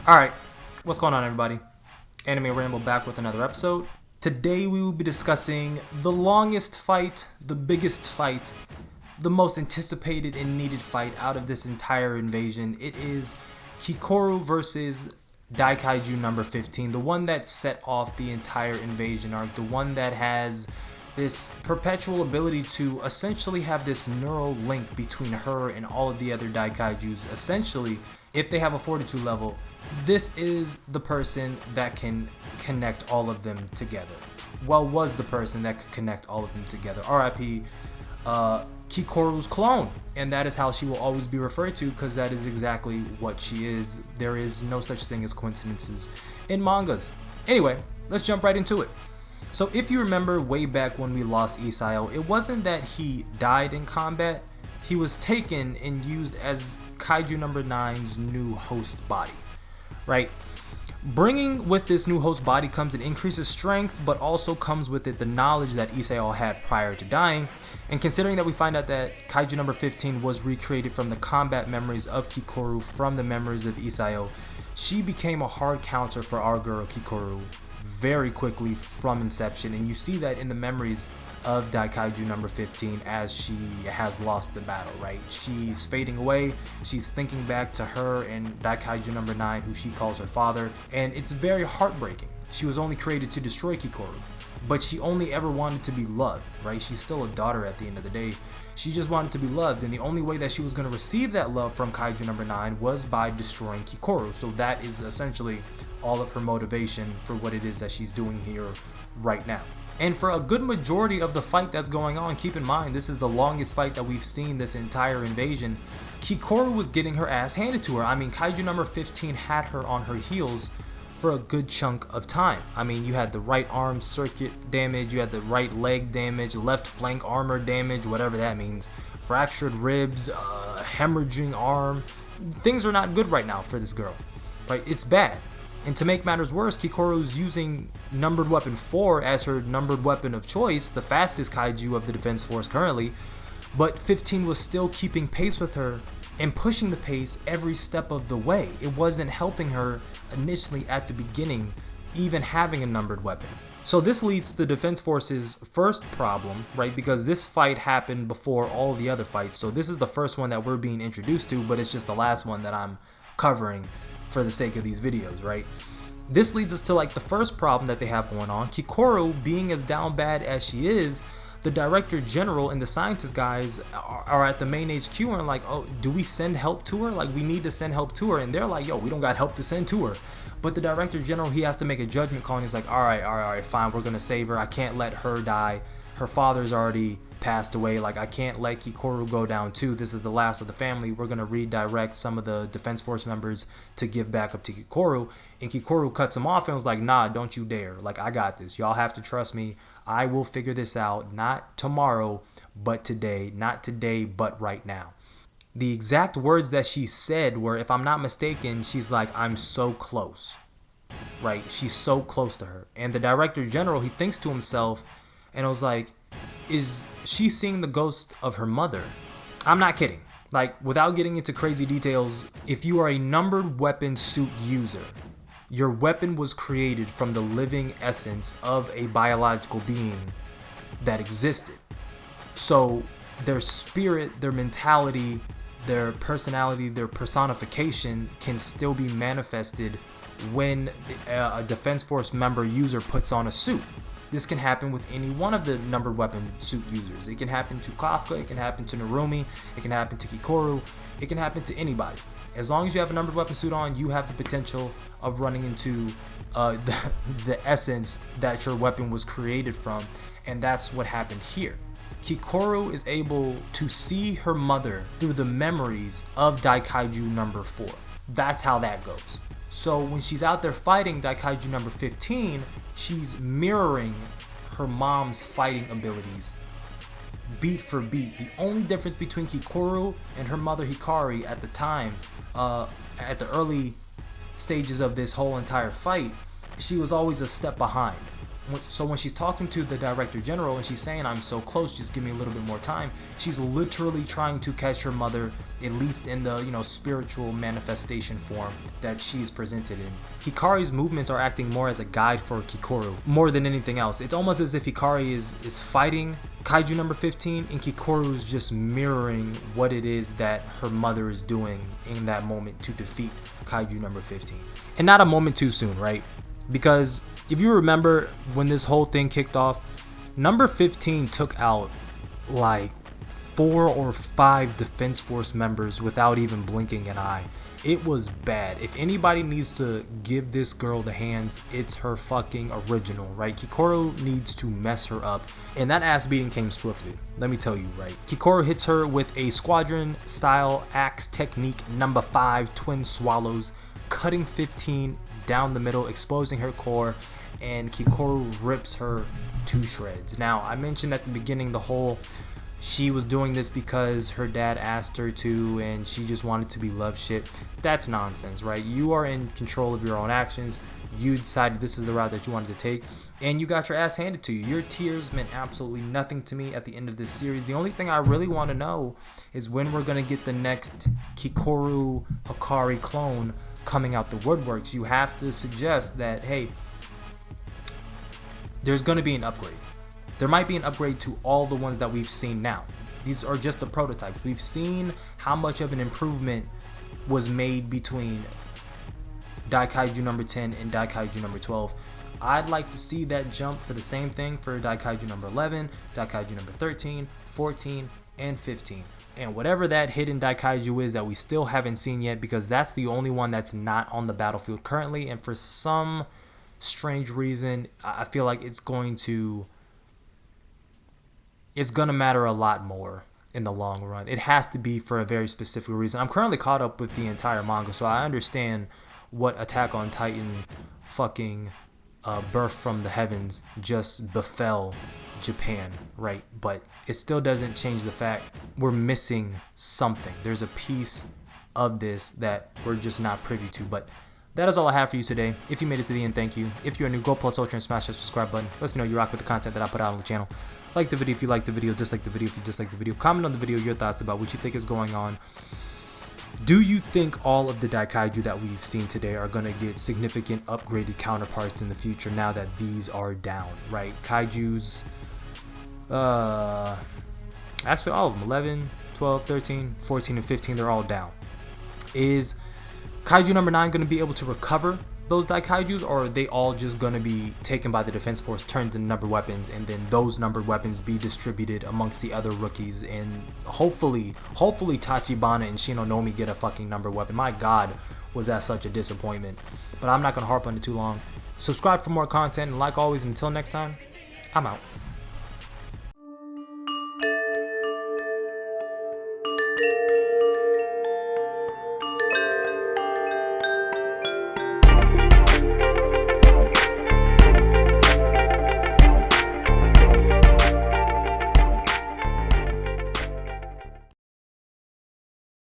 Alright, what's going on everybody? Anime Ramble back with another episode. Today we will be discussing the longest fight, the biggest fight, the most anticipated and needed fight out of this entire invasion. It is Kikoru versus Daikaiju No. 15, the one that set off the entire invasion arc, the one that has this perpetual ability to essentially have this neural link between her and all of the other Daikaijus. Essentially, if they have a fortitude level, this is the person that can connect all of them together. Well, was the person that could connect all of them together. RIP Kikoru's clone. And that is how she will always be referred to, because that is exactly what she is. There is no such thing as coincidences in mangas. Anyway, let's jump right into it. So if you remember way back when we lost Isayo, it wasn't that he died in combat. He was taken and used as Kaiju No. 9's new host body. Right? Bringing with this new host body comes an increase of strength, but also comes with it the knowledge that Isayo had prior to dying. And considering that we find out that Kaiju No. 15 was recreated from the combat memories of Kikoru from the memories of Isayo, she became a hard counter for our girl Kikoru very quickly from inception. And you see that in the memories of Daikaiju No. 15 as she has lost the battle, right? She's fading away, she's thinking back to her and Daikaiju No. 9, who she calls her father, and it's very heartbreaking. She was only created to destroy Kikoru, but she only ever wanted to be loved, right? She's still a daughter at the end of the day. She just wanted to be loved, and the only way that she was going to receive that love from Kaiju No. 9 was by destroying Kikoru. So that is essentially all of her motivation for what it is that she's doing here right now. And for a good majority of the fight that's going on, keep in mind, this is the longest fight that we've seen this entire invasion. Kikoru was getting her ass handed to her. I mean, Kaiju No. 15 had her on her heels for a good chunk of time. I mean, you had the right arm circuit damage, you had the right leg damage, left flank armor damage, whatever that means, fractured ribs, hemorrhaging arm. Things are not good right now for this girl, right? It's bad. And to make matters worse, Kikoru's using numbered weapon 4 as her numbered weapon of choice, the fastest kaiju of the defense force currently, but 15 was still keeping pace with her and pushing the pace every step of the way. It wasn't helping her initially at the beginning, even having a numbered weapon. So this leads to the defense force's first problem, right? Because this fight happened before all the other fights. So this is the first one that we're being introduced to, but it's just the last one that I'm covering for the sake of these videos, right? This leads us to like the first problem that they have going on. Kikoru, being as down bad as she is, the director general and the scientist guys are at the main HQ and like, oh, do we send help to her? Like, we need to send help to her. And they're like, yo, we don't got help to send to her. But the director general, he has to make a judgment call, and he's like, all right, fine, we're gonna save her. I can't let her die. Her father's already passed away. Like, I can't let Kikoru go down too. This is the last of the family. We're gonna redirect some of the defense force members to give back up to Kikoru. And Kikoru cuts him off and was like, nah, don't you dare. Like, I got this. Y'all have to trust me. I will figure this out. Not tomorrow, but today. Not today, but right now. The exact words that she said were, if I'm not mistaken, she's like, I'm so close. Right? She's so close to her. And the director general, he thinks to himself, and I was like, is she seeing the ghost of her mother? I'm not kidding. Like, without getting into crazy details, if you are a numbered weapon suit user, your weapon was created from the living essence of a biological being that existed. So their spirit, their mentality, their personality, their personification can still be manifested when a defense force member user puts on a suit. This can happen with any one of the numbered weapon suit users. It can happen to Kafka, it can happen to Narumi, it can happen to Kikoru, it can happen to anybody. As long as you have a numbered weapon suit on, you have the potential of running into the essence that your weapon was created from, and that's what happened here. Kikoru is able to see her mother through the memories of Daikaiju No. 4. That's how that goes. So when she's out there fighting Daikaiju No. 15, she's mirroring her mom's fighting abilities beat for beat. The only difference between Kikoru and her mother Hikari at the time, at the early stages of this whole entire fight, she was always a step behind. So when she's talking to the director general and she's saying, I'm so close, just give me a little bit more time, she's literally trying to catch her mother, at least in the, spiritual manifestation form that she's presented in. Hikari's movements are acting more as a guide for Kikoru, more than anything else. It's almost as if Hikari is fighting Kaiju number 15 and Kikoru's just mirroring what it is that her mother is doing in that moment to defeat Kaiju number 15. And not a moment too soon, right? Because if you remember when this whole thing kicked off, number 15 took out like 4 or 5 defense force members without even blinking an eye. It was bad. If anybody needs to give this girl the hands, it's her fucking original, right? Kikoru needs to mess her up, and that ass beating came swiftly. Let me tell you, right? Kikoru hits her with a squadron style axe technique number 5 twin swallows, cutting 15 down the middle, exposing her core, and Kikoru rips her to shreds. Now, I mentioned at the beginning the whole she was doing this because her dad asked her to and she just wanted to be loved shit. That's nonsense, right? You are in control of your own actions. You decided this is the route that you wanted to take, and you got your ass handed to you. Your tears meant absolutely nothing to me at the end of this series. The only thing I really want to know is when we're going to get the next Kikoru Hikari clone coming out the woodworks. You have to suggest that, hey, there's going to be an upgrade. There might be an upgrade to all the ones that we've seen now. These are just the prototypes. We've seen how much of an improvement was made between Daikaiju number 10 and Daikaiju number 12. I'd like to see that jump for the same thing for Daikaiju number 11, Daikaiju number 13, 14, and 15. And whatever that hidden Daikaiju is that we still haven't seen yet, because that's the only one that's not on the battlefield currently, and for some strange reason, I feel like it's going to matter a lot more in the long run. It has to be for a very specific reason. I'm currently caught up with the entire manga, so I understand what Attack on Titan fucking birth from the heavens just befell Japan, right? But it still doesn't change the fact we're missing something. There's a piece of this that we're just not privy to. But that is all I have for you today. If you made it to the end, thank you. If you're new, go plus ultra and smash that subscribe button. Let me know you rock with the content that I put out on the channel. Like the video if you like the video, dislike the video if you dislike the video. Comment on the video your thoughts about what you think is going on. Do you think all of the Daikaiju that we've seen today are going to get significant upgraded counterparts in the future now that these are down, right? Kaiju's, actually all of them, 11, 12, 13, 14, and 15, they're all down. Is Kaiju number 9 going to be able to recover those Daikaijus, or are they all just going to be taken by the defense force, turned into numbered weapons, and then those numbered weapons be distributed amongst the other rookies, and hopefully Tachibana and Shinomiya get a fucking numbered weapon. My god, was that such a disappointment. But I'm not going to harp on it too long. Subscribe for more content, and like always, until next time, I'm out.